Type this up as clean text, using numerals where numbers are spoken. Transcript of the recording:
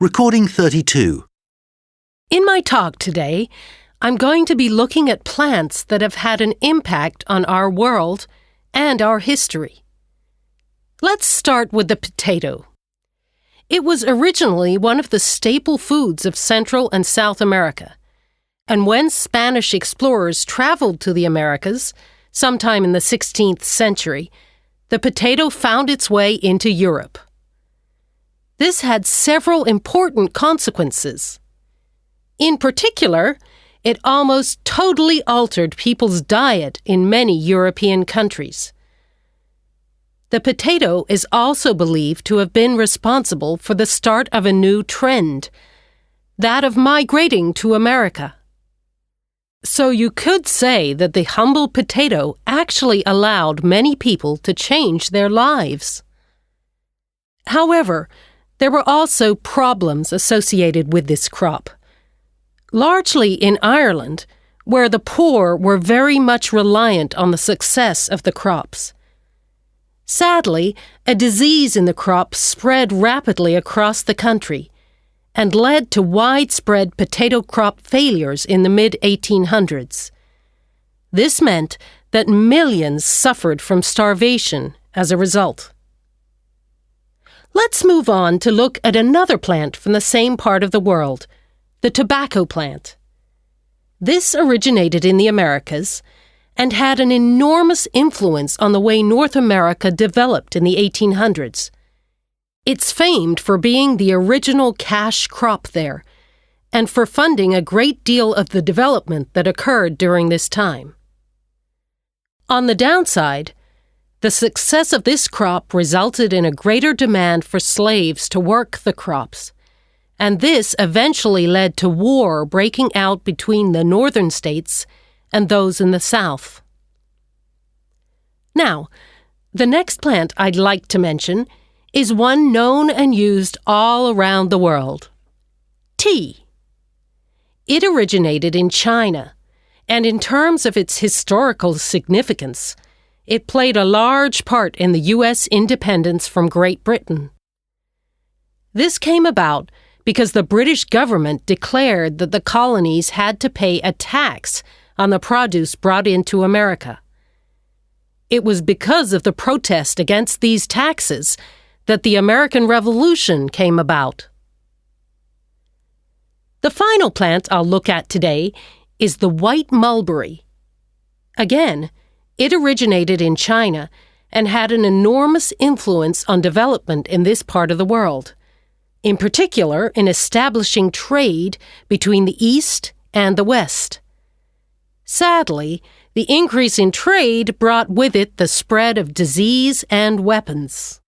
Recording 32. In my talk today, I'm going to be looking at plants that have had an impact on our world and our history. Let's start with the potato. It was originally one of the staple foods of Central and South America, and when Spanish explorers traveled to the Americas, sometime in the 16th century, the potato found its way into Europe. This had several important consequences. In particular, it almost totally altered people's diet in many European countries. The potato is also believed to have been responsible for the start of a new trend, that of migrating to America. So you could say that the humble potato actually allowed many people to change their lives. However, there were also problems associated with this crop. Largely in Ireland, where the poor were very much reliant on the success of the crops. Sadly, a disease in the crop spread rapidly across the country and led to widespread potato crop failures in the mid-1800s. This meant that millions suffered from starvation as a result. Let's move on to look at another plant from the same part of the world, the tobacco plant. This originated in the Americas and had an enormous influence on the way North America developed in the 1800s. It's famed for being the original cash crop there and for funding a great deal of the development that occurred during this time. On the downside, the success of this crop resulted in a greater demand for slaves to work the crops, and this eventually led to war breaking out between the northern states and those in the south. Now, the next plant I'd like to mention is one known and used all around the world: tea. It originated in China, and in terms of its historical significance, it played a large part in the U.S. independence from Great Britain. This came about because the British government declared that the colonies had to pay a tax on the produce brought into America. It was because of the protest against these taxes that the American Revolution came about. The final plant I'll look at today is the white mulberry. Again, it originated in China and had an enormous influence on development in this part of the world, in particular in establishing trade between the East and the West. Sadly, the increase in trade brought with it the spread of disease and weapons.